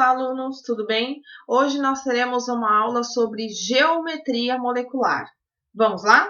Olá, alunos, tudo bem? Hoje nós teremos uma aula sobre geometria molecular. Vamos lá?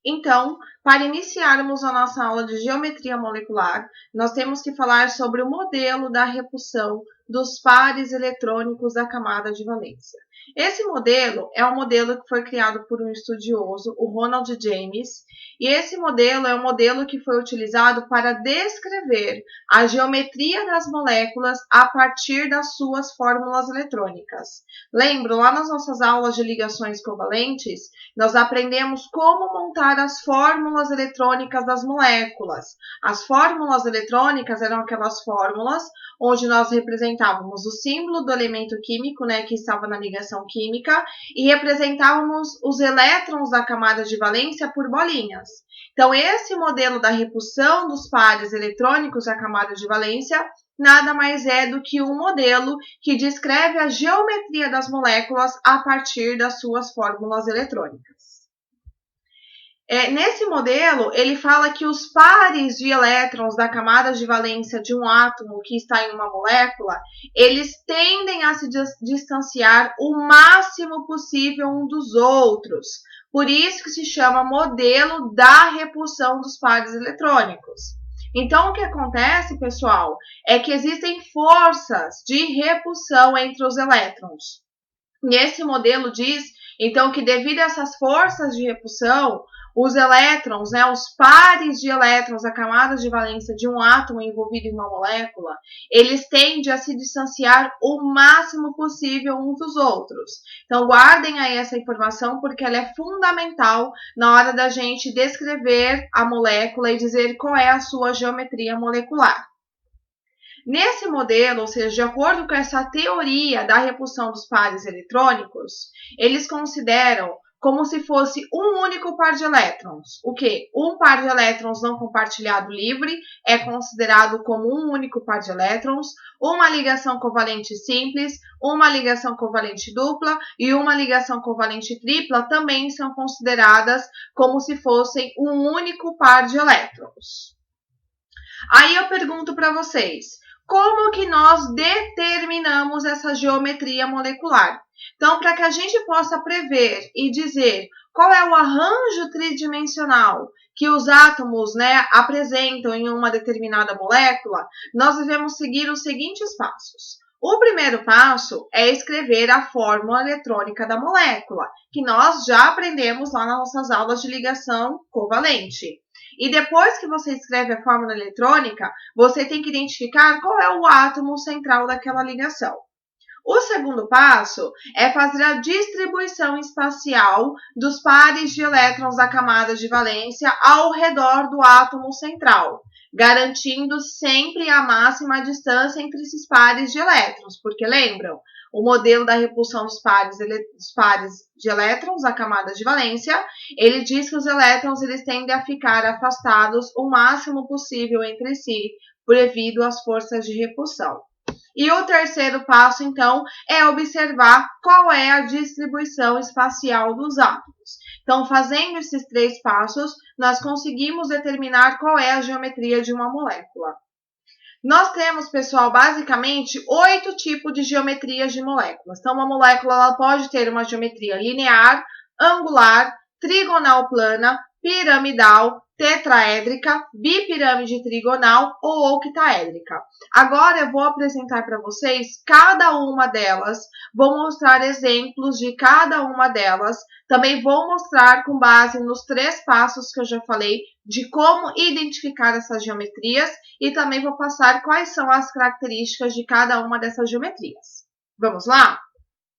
Então, para iniciarmos a nossa aula de geometria molecular, nós temos que falar sobre o modelo da repulsão dos pares eletrônicos da camada de valência. Esse modelo é um modelo que foi criado por um estudioso, o Ronald James, e esse modelo é um modelo que foi utilizado para descrever a geometria das moléculas a partir das suas fórmulas eletrônicas. Lembram, lá nas nossas aulas de ligações covalentes, nós aprendemos como montar as fórmulas eletrônicas das moléculas. As fórmulas eletrônicas eram aquelas fórmulas onde nós representávamos o símbolo do elemento químico, né, que estava na ligação química, e representávamos os elétrons da camada de valência por bolinhas. Então, esse modelo da repulsão dos pares eletrônicos da camada de valência nada mais é do que um modelo que descreve a geometria das moléculas a partir das suas fórmulas eletrônicas. Nesse modelo, ele fala que os pares de elétrons da camada de valência de um átomo que está em uma molécula, eles tendem a se distanciar o máximo possível um dos outros. Por isso que se chama modelo da repulsão dos pares eletrônicos. Então, o que acontece, pessoal, é que existem forças de repulsão entre os elétrons. E esse modelo diz, então, que devido a essas forças de repulsão, os elétrons, né, os pares de elétrons da camada de valência de um átomo envolvido em uma molécula, eles tendem a se distanciar o máximo possível uns dos outros. Então, guardem aí essa informação, porque ela é fundamental na hora da gente descrever a molécula e dizer qual é a sua geometria molecular. Nesse modelo, ou seja, de acordo com essa teoria da repulsão dos pares eletrônicos, eles consideram como se fosse um único par de elétrons. O quê? Um par de elétrons não compartilhado livre é considerado como um único par de elétrons, uma ligação covalente simples, uma ligação covalente dupla e uma ligação covalente tripla também são consideradas como se fossem um único par de elétrons. Aí eu pergunto para vocês, como que nós determinamos essa geometria molecular? Então, para que a gente possa prever e dizer qual é o arranjo tridimensional que os átomos, né, apresentam em uma determinada molécula, nós devemos seguir os seguintes passos. O primeiro passo é escrever a fórmula eletrônica da molécula, que nós já aprendemos lá nas nossas aulas de ligação covalente. E depois que você escreve a fórmula eletrônica, você tem que identificar qual é o átomo central daquela ligação. O segundo passo é fazer a distribuição espacial dos pares de elétrons da camada de valência ao redor do átomo central, garantindo sempre a máxima distância entre esses pares de elétrons, porque lembram? O modelo da repulsão dos pares de elétrons da camada de valência, ele diz que os elétrons eles tendem a ficar afastados o máximo possível entre si, devido às forças de repulsão. E o terceiro passo, então, é observar qual é a distribuição espacial dos átomos. Então, fazendo esses três passos, nós conseguimos determinar qual é a geometria de uma molécula. Nós temos, pessoal, basicamente 8 tipos de geometrias de moléculas. Então, uma molécula ela pode ter uma geometria linear, angular, trigonal plana, piramidal, tetraédrica, bipirâmide trigonal ou octaédrica. Agora eu vou apresentar para vocês cada uma delas, vou mostrar exemplos de cada uma delas, também vou mostrar com base nos 3 passos que eu já falei de como identificar essas geometrias e também vou passar quais são as características de cada uma dessas geometrias. Vamos lá?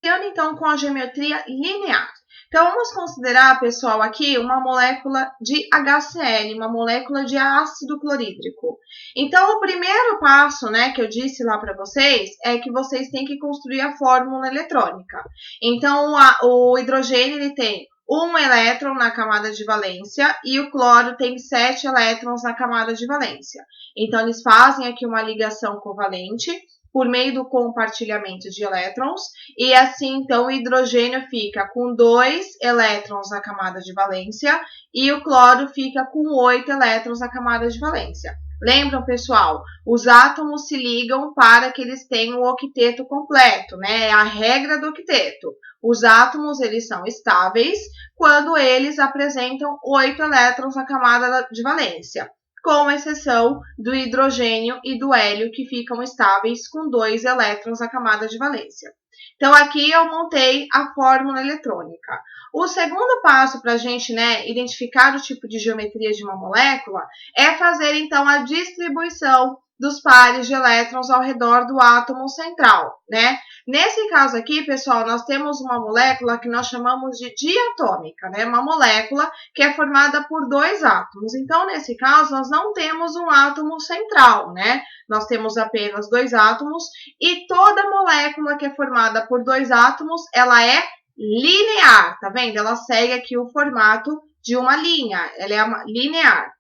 Iniciando então com a geometria linear. Então, vamos considerar, pessoal, aqui uma molécula de HCl, uma molécula de ácido clorídrico. Então, o primeiro passo, né, que eu disse lá para vocês, é que vocês têm que construir a fórmula eletrônica. Então, o hidrogênio ele tem 1 elétron na camada de valência e o cloro tem 7 elétrons na camada de valência. Então, eles fazem aqui uma ligação covalente por meio do compartilhamento de elétrons, e assim, então, o hidrogênio fica com 2 elétrons na camada de valência e o cloro fica com 8 elétrons na camada de valência. Lembram, pessoal? Os átomos se ligam para que eles tenham o octeto completo, né? É a regra do octeto. Os átomos, eles são estáveis quando eles apresentam 8 elétrons na camada de valência, com exceção do hidrogênio e do hélio, que ficam estáveis com 2 elétrons na camada de valência. Então, aqui eu montei a fórmula eletrônica. O segundo passo para a gente, né, identificar o tipo de geometria de uma molécula é fazer, então, a distribuição dos pares de elétrons ao redor do átomo central, né? Nesse caso aqui, pessoal, nós temos uma molécula que nós chamamos de diatômica, né? Uma molécula que é formada por 2 átomos. Então, nesse caso, nós não temos um átomo central, né? Nós temos apenas 2 átomos e toda molécula que é formada por 2 átomos, ela é linear, tá vendo? Ela segue aqui o formato de uma linha, ela é linear.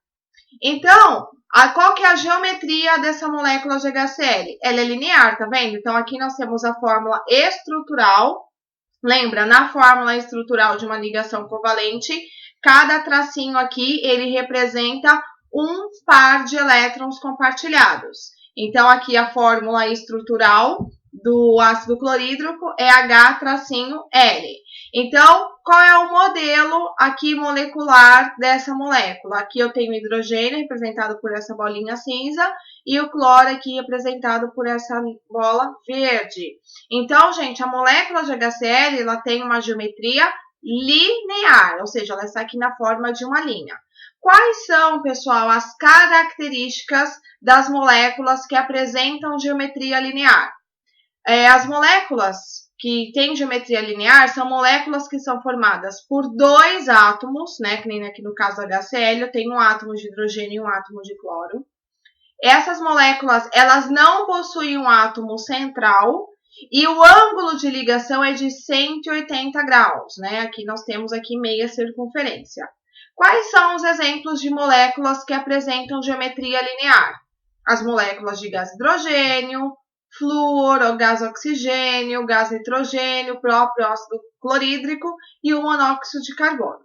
Então, qual que é a geometria dessa molécula de HCl? Ela é linear, tá vendo? Então, aqui nós temos a fórmula estrutural. Lembra, na fórmula estrutural de uma ligação covalente, cada tracinho aqui, ele representa um par de elétrons compartilhados. Então, aqui a fórmula estrutural do ácido clorídrico é H-L. Então, qual é o modelo aqui molecular dessa molécula? Aqui eu tenho o hidrogênio, representado por essa bolinha cinza, e o cloro aqui, representado por essa bola verde. Então, gente, a molécula de HCl, ela tem uma geometria linear, ou seja, ela está aqui na forma de uma linha. Quais são, pessoal, as características das moléculas que apresentam geometria linear? As moléculas que têm geometria linear são moléculas que são formadas por 2 átomos, né? Que nem aqui no caso do HCl, eu tenho um átomo de hidrogênio e um átomo de cloro. Essas moléculas, elas não possuem um átomo central e o ângulo de ligação é de 180 graus, né? Aqui nós temos aqui meia circunferência. Quais são os exemplos de moléculas que apresentam geometria linear? As moléculas de gás hidrogênio, flúor, o gás oxigênio, o gás nitrogênio, o próprio ácido clorídrico e o monóxido de carbono.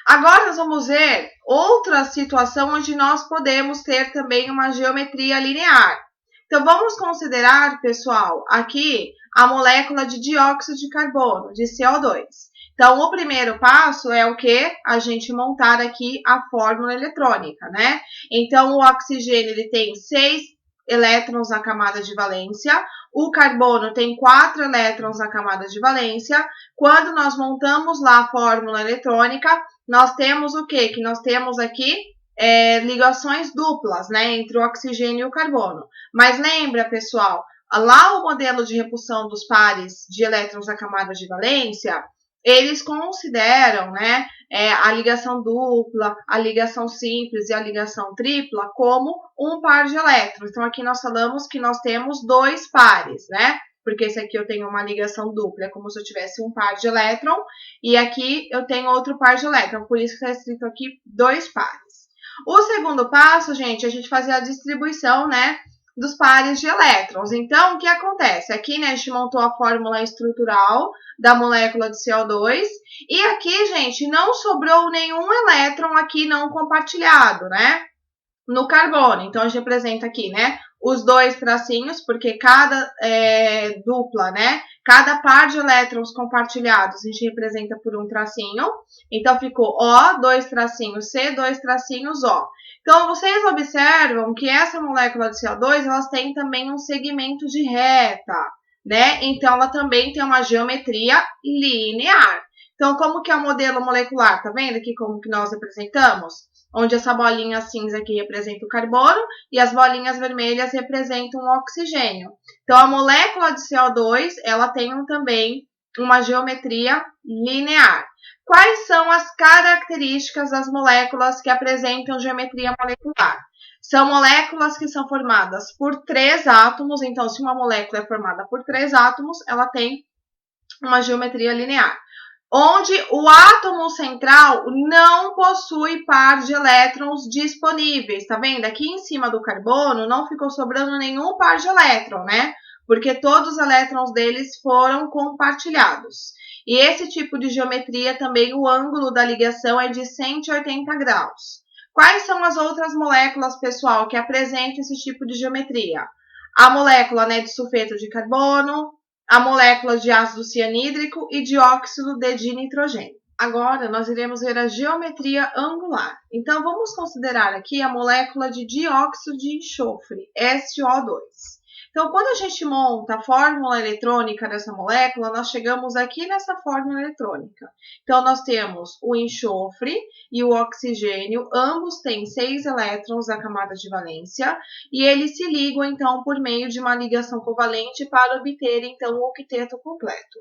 Agora nós vamos ver outra situação onde nós podemos ter também uma geometria linear. Então vamos considerar, pessoal, aqui a molécula de dióxido de carbono, de CO2. Então o primeiro passo é o que? A gente montar aqui a fórmula eletrônica, né? Então o oxigênio ele tem 6 elétrons na camada de valência, o carbono tem 4 elétrons na camada de valência. Quando nós montamos lá a fórmula eletrônica, nós temos o quê? Que nós temos aqui ligações duplas, né, entre o oxigênio e o carbono. Mas lembra, pessoal, lá o modelo de repulsão dos pares de elétrons na camada de valência, eles consideram, né, a ligação dupla, a ligação simples e a ligação tripla como um par de elétrons. Então, aqui nós falamos que nós temos 2 pares, né? Porque esse aqui eu tenho uma ligação dupla, é como se eu tivesse um par de elétron, e aqui eu tenho outro par de elétron, por isso que está escrito aqui 2 pares. O segundo passo, gente, é a gente fazer a distribuição, né, dos pares de elétrons. Então, o que acontece? Aqui, né, a gente montou a fórmula estrutural da molécula de CO2, e aqui, gente, não sobrou nenhum elétron aqui não compartilhado, né, no carbono. Então, a gente representa aqui, né, os 2 tracinhos, porque cada dupla, né, cada par de elétrons compartilhados a gente representa por um tracinho. Então, ficou O, 2 tracinhos C, 2 tracinhos O. Então, vocês observam que essa molécula de CO2, elas têm também um segmento de reta, né? Então, ela também tem uma geometria linear. Então, como que é o modelo molecular? Tá vendo aqui como que nós representamos? Onde essa bolinha cinza aqui representa o carbono e as bolinhas vermelhas representam o oxigênio. Então, a molécula de CO2, ela tem também uma geometria linear. Quais são as características das moléculas que apresentam geometria molecular? São moléculas que são formadas por 3 átomos. Então, se uma molécula é formada por 3 átomos, ela tem uma geometria linear. onde o átomo central não possui par de elétrons disponíveis. Tá vendo? Aqui em cima do carbono não ficou sobrando nenhum par de elétron, né? Porque todos os elétrons deles foram compartilhados. E esse tipo de geometria também, o ângulo da ligação é de 180 graus. Quais são as outras moléculas, pessoal, que apresentam esse tipo de geometria? A molécula, né, de sulfeto de carbono, a molécula de ácido cianídrico e dióxido de dinitrogênio. Agora, nós iremos ver a geometria angular. Então, vamos considerar aqui a molécula de dióxido de enxofre, SO2. Então, quando a gente monta a fórmula eletrônica dessa molécula, nós chegamos aqui nessa fórmula eletrônica. Então, nós temos o enxofre e o oxigênio, ambos têm 6 elétrons na camada de valência, e eles se ligam, então, por meio de uma ligação covalente para obter, então, o octeto completo.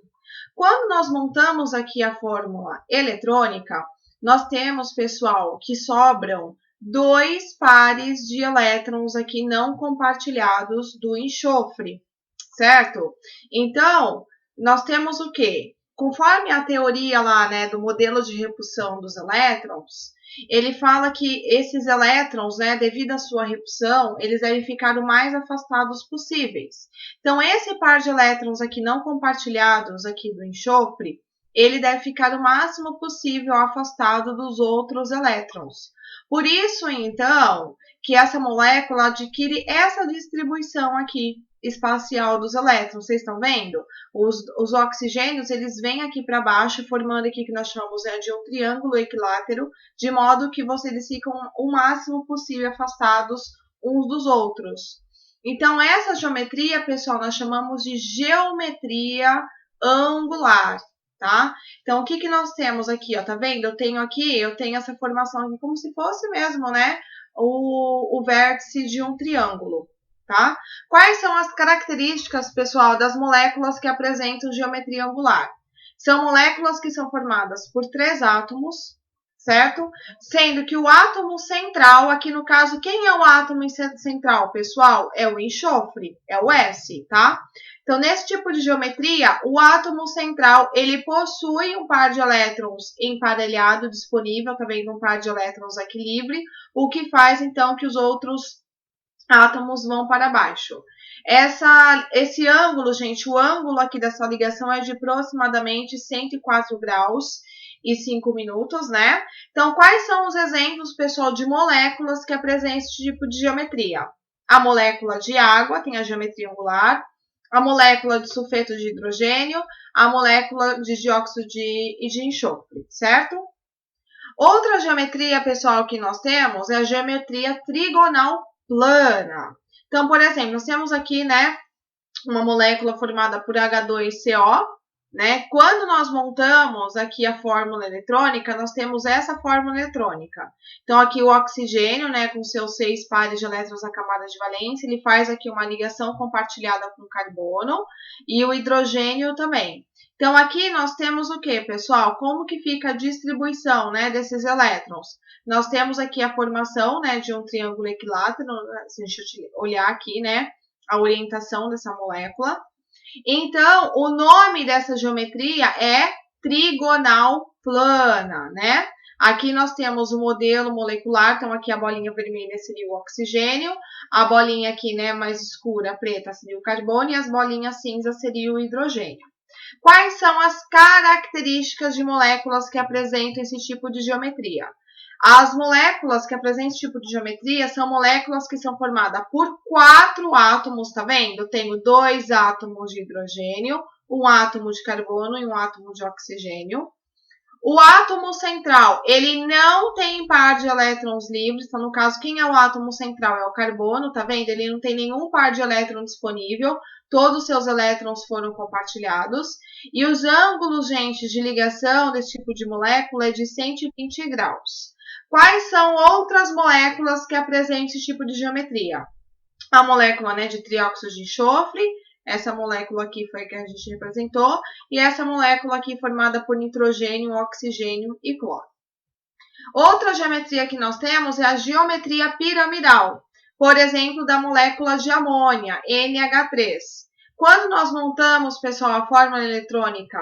Quando nós montamos aqui a fórmula eletrônica, nós temos, pessoal, que sobram 2 pares de elétrons aqui não compartilhados do enxofre, certo? Então, nós temos o quê? Conforme a teoria lá, né, do modelo de repulsão dos elétrons, ele fala que esses elétrons, né, devido à sua repulsão, eles devem ficar o mais afastados possíveis. Então, esse par de elétrons aqui não compartilhados aqui do enxofre, ele deve ficar o máximo possível afastado dos outros elétrons. Por isso, então, que essa molécula adquire essa distribuição aqui espacial dos elétrons. Vocês estão vendo? Os oxigênios, eles vêm aqui para baixo, formando aqui que nós chamamos de um triângulo equilátero, de modo que eles ficam o máximo possível afastados uns dos outros. Então, essa geometria, pessoal, nós chamamos de geometria angular. Tá? Então, o que nós temos aqui, ó, tá vendo? Eu tenho essa formação aqui como se fosse mesmo, né, o vértice de um triângulo, tá? Quais são as características, pessoal, das moléculas que apresentam geometria angular? São moléculas que são formadas por 3 átomos, certo? Sendo que o átomo central, aqui no caso, quem é o átomo central, pessoal? É o enxofre, é o S, tá? Então, nesse tipo de geometria, o átomo central, ele possui um par de elétrons emparelhado disponível, tá vendo? Um par de elétrons aqui livre, o que faz, então, que os outros átomos vão para baixo. Esse ângulo, gente, o ângulo aqui dessa ligação é de aproximadamente 104 graus e 5 minutos, né? Então, quais são os exemplos, pessoal, de moléculas que apresentam esse tipo de geometria? A molécula de água tem a geometria angular, a molécula de sulfeto de hidrogênio, a molécula de dióxido de enxofre, certo? Outra geometria, pessoal, que nós temos é a geometria trigonal plana. Então, por exemplo, nós temos aqui, né, uma molécula formada por H2CO, né? Quando nós montamos aqui a fórmula eletrônica, nós temos essa fórmula eletrônica. Então, aqui o oxigênio, né, com seus 6 pares de elétrons na camada de valência, ele faz aqui uma ligação compartilhada com carbono e o hidrogênio também. Então, aqui nós temos o que, pessoal? Como que fica a distribuição, né, desses elétrons? Nós temos aqui a formação, né, de um triângulo equilátero, se a gente olhar aqui, né, a orientação dessa molécula. Então, o nome dessa geometria é trigonal plana, né? Aqui nós temos o modelo molecular, então aqui a bolinha vermelha seria o oxigênio, a bolinha aqui, né, mais escura, preta, seria o carbono, e as bolinhas cinza seria o hidrogênio. Quais são as características de moléculas que apresentam esse tipo de geometria? As moléculas que apresentam esse tipo de geometria são moléculas que são formadas por 4 átomos, tá vendo? Eu tenho 2 átomos de hidrogênio, um átomo de carbono e um átomo de oxigênio. O átomo central, ele não tem par de elétrons livres, então no caso, quem é o átomo central? É o carbono, tá vendo? Ele não tem nenhum par de elétron disponível, todos os seus elétrons foram compartilhados. E os ângulos, gente, de ligação desse tipo de molécula é de 120 graus. Quais são outras moléculas que apresentam esse tipo de geometria? A molécula, né, de trióxido de enxofre, essa molécula aqui foi a que a gente representou, e essa molécula aqui formada por nitrogênio, oxigênio e cloro. Outra geometria que nós temos é a geometria piramidal, por exemplo, da molécula de amônia, NH3. Quando nós montamos, pessoal, a fórmula eletrônica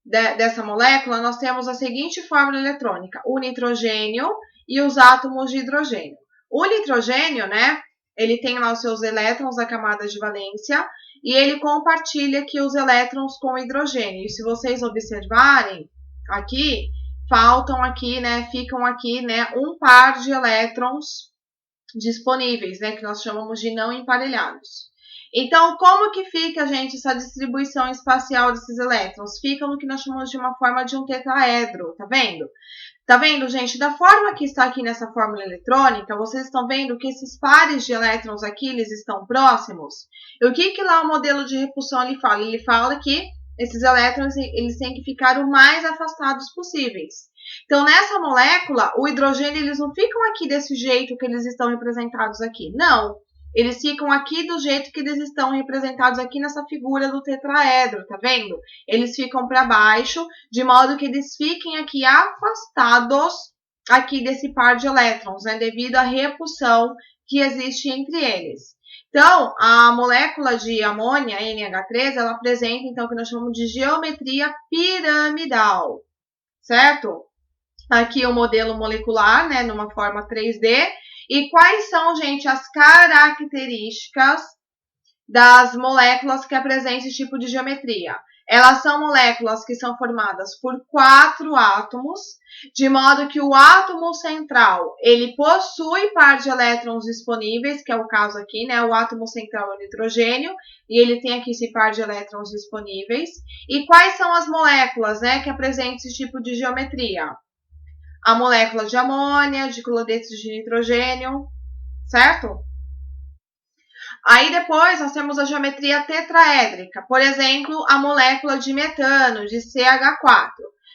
dessa molécula, nós temos a seguinte fórmula eletrônica: o nitrogênio e os átomos de hidrogênio. O nitrogênio, né, ele tem lá os seus elétrons da camada de valência e ele compartilha aqui os elétrons com o hidrogênio. E se vocês observarem aqui, faltam aqui, né, ficam aqui, né, um par de elétrons disponíveis, né, que nós chamamos de não emparelhados. Então, como que fica, gente, essa distribuição espacial desses elétrons? Fica no que nós chamamos de uma forma de um tetraedro, tá vendo? Tá vendo, gente? Da forma que está aqui nessa fórmula eletrônica, vocês estão vendo que esses pares de elétrons aqui, eles estão próximos. E o que que lá o modelo de repulsão ele fala? Ele fala que esses elétrons, eles têm que ficar o mais afastados possíveis. Então, nessa molécula, o hidrogênio, eles não ficam aqui desse jeito que eles estão representados aqui. Não. Eles ficam aqui do jeito que eles estão representados aqui nessa figura do tetraedro, tá vendo? Eles ficam para baixo, de modo que eles fiquem aqui afastados aqui desse par de elétrons, né? Devido à repulsão que existe entre eles. Então, a molécula de amônia, NH3, ela apresenta, então, o que nós chamamos de geometria piramidal, certo? Aqui o modelo molecular, né, numa forma 3D. E quais são, gente, as características das moléculas que apresentam esse tipo de geometria? Elas são moléculas que são formadas por 4 átomos, de modo que o átomo central, ele possui par de elétrons disponíveis, que é o caso aqui, né? O átomo central é o nitrogênio, e ele tem aqui esse par de elétrons disponíveis. E quais são as moléculas, né, que apresentam esse tipo de geometria? A molécula de amônia, de cloreto de nitrogênio, certo? Aí depois nós temos a geometria tetraédrica, por exemplo, a molécula de metano, de CH4.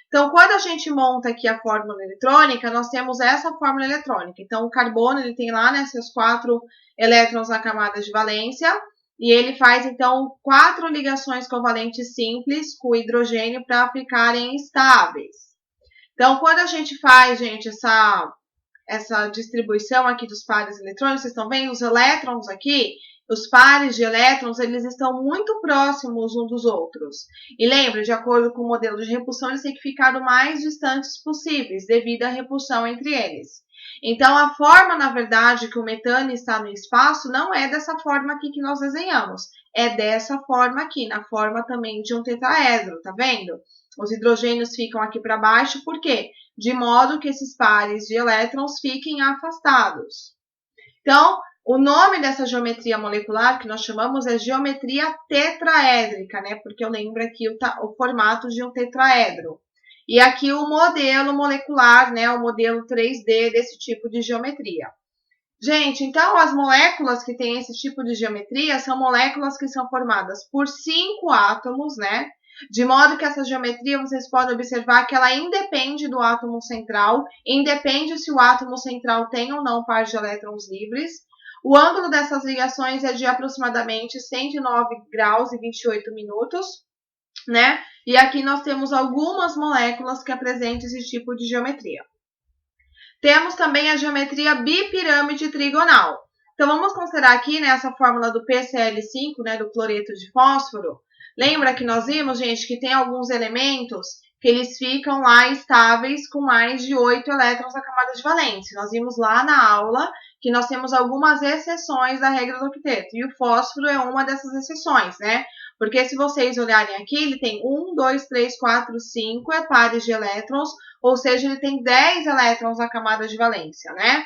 Então, quando a gente monta aqui a fórmula eletrônica, nós temos essa fórmula eletrônica. Então, o carbono, ele tem lá, né, seus 4 elétrons na camada de valência, e ele faz, então, 4 ligações covalentes simples com o hidrogênio para ficarem estáveis. Então, quando a gente faz, gente, essa distribuição aqui dos pares eletrônicos, vocês estão vendo os elétrons aqui? Os pares de elétrons, eles estão muito próximos uns dos outros. E lembra, de acordo com o modelo de repulsão, eles têm que ficar o mais distantes possíveis, devido à repulsão entre eles. Então, a forma, na verdade, que o metano está no espaço, não é dessa forma aqui que nós desenhamos. É dessa forma aqui, na forma também de um tetraedro, tá vendo? Os hidrogênios ficam aqui para baixo, por quê? De modo que esses pares de elétrons fiquem afastados. Então, o nome dessa geometria molecular que nós chamamos é geometria tetraédrica, né? Porque eu lembro aqui o formato de um tetraedro. E aqui o modelo molecular, né? O modelo 3D desse tipo de geometria. Gente, então as moléculas que têm esse tipo de geometria são moléculas que são formadas por 5 átomos, né? De modo que essa geometria, vocês podem observar que ela independe do átomo central, independe se o átomo central tem ou não par de elétrons livres. O ângulo dessas ligações é de aproximadamente 109 graus e 28 minutos, né? E aqui nós temos algumas moléculas que apresentam esse tipo de geometria. Temos também a geometria bipirâmide trigonal. Então, vamos considerar aqui, né, essa fórmula do PCl5, né, do cloreto de fósforo. Lembra que nós vimos, gente, que tem alguns elementos que eles ficam lá estáveis com mais de 8 elétrons na camada de valência. Nós vimos lá na aula que nós temos algumas exceções da regra do octeto. E o fósforo é uma dessas exceções, né? Porque se vocês olharem aqui, ele tem 1, 2, 3, 4, 5 pares de elétrons, ou seja, ele tem 10 elétrons na camada de valência, né?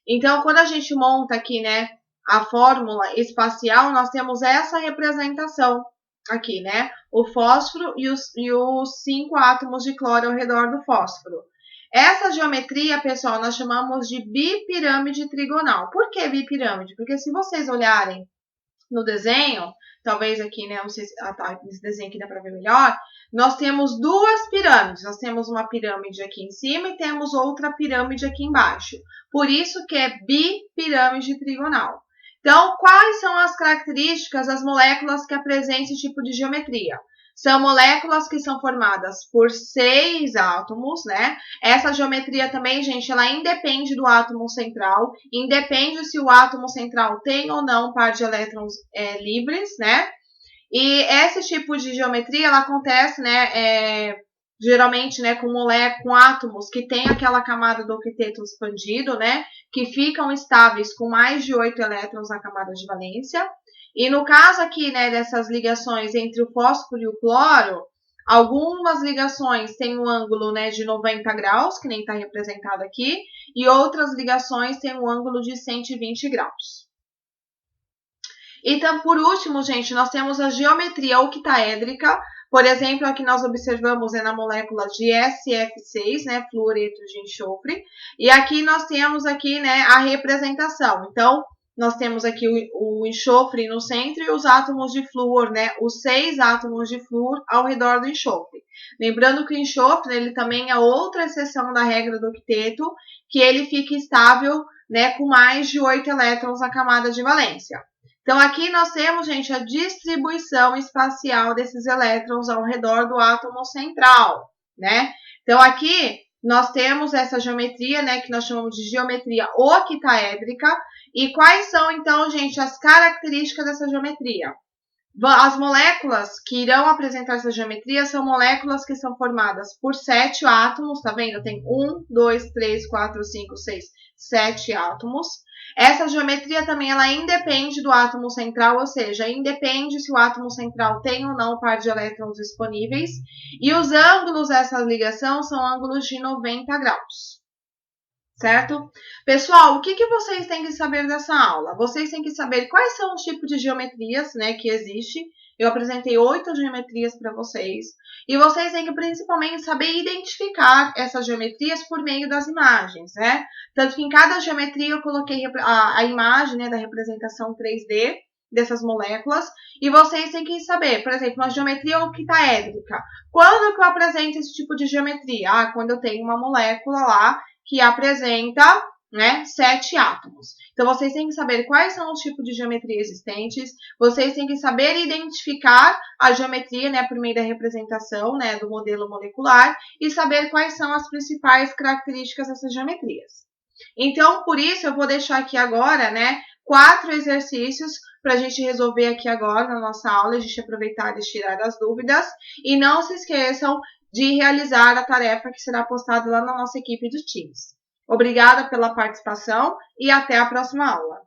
Então, quando a gente monta aqui, né, a fórmula espacial, nós temos essa representação aqui, né? O fósforo e os 5 átomos de cloro ao redor do fósforo. Essa geometria, pessoal, nós chamamos de bipirâmide trigonal. Por que bipirâmide? Porque se vocês olharem no desenho, talvez aqui, né, não sei se nesse desenho aqui dá para ver melhor, nós temos duas pirâmides. Nós temos uma pirâmide aqui em cima e temos outra pirâmide aqui embaixo. Por isso que é bipirâmide trigonal. Então, quais são as características das moléculas que apresentam esse tipo de geometria? São moléculas que são formadas por 6 átomos, né? Essa geometria também, gente, ela independe do átomo central, independe se o átomo central tem ou não par de elétrons livres, né? E esse tipo de geometria, ela acontece, né, geralmente, né, com átomos que tem aquela camada do octeto expandido, né, que ficam estáveis com mais de 8 elétrons na camada de valência. E no caso aqui, né, dessas ligações entre o fósforo e o cloro, algumas ligações têm um ângulo, né, de 90 graus, que nem está representado aqui, e outras ligações têm um ângulo de 120 graus. Então, por último, gente, nós temos a geometria octaédrica. Por exemplo, aqui nós observamos na molécula de SF6, né, fluoreto de enxofre. E aqui nós temos aqui, né, a representação. Então, nós temos aqui o enxofre no centro e os átomos de flúor, né, os 6 átomos de flúor ao redor do enxofre. Lembrando que o enxofre, ele também é outra exceção da regra do octeto, que ele fica estável, né, com mais de 8 elétrons na camada de valência. Então, aqui nós temos, gente, a distribuição espacial desses elétrons ao redor do átomo central, né? Então, aqui nós temos essa geometria, né, que nós chamamos de geometria octaédrica. E quais são, então, gente, as características dessa geometria? As moléculas que irão apresentar essa geometria são moléculas que são formadas por 7 átomos, tá vendo? Tem 1, 2, 3, 4, 5, 6, 7 átomos. Essa geometria também ela independe do átomo central, ou seja, independe se o átomo central tem ou não par de elétrons disponíveis. E os ângulos dessa ligação são ângulos de 90 graus. Certo? Pessoal, o que vocês têm que saber dessa aula? Vocês têm que saber quais são os tipos de geometrias, né, que existem. Eu apresentei 8 geometrias para vocês. E vocês têm que principalmente saber identificar essas geometrias por meio das imagens, né? Tanto que em cada geometria eu coloquei a imagem, né, da representação 3D dessas moléculas. E vocês têm que saber, por exemplo, uma geometria octaédrica. Quando que eu apresento esse tipo de geometria? Ah, quando eu tenho uma molécula lá que apresenta, né, 7 átomos. Então, vocês têm que saber quais são os tipos de geometria existentes, vocês têm que saber identificar a geometria, né, por meio da representação, né, do modelo molecular e saber quais são as principais características dessas geometrias. Então, por isso, eu vou deixar aqui agora, né, 4 exercícios para a gente resolver aqui agora na nossa aula, a gente aproveitar e tirar as dúvidas. E não se esqueçam de realizar a tarefa que será postada lá na nossa equipe de Teams. Obrigada pela participação e até a próxima aula.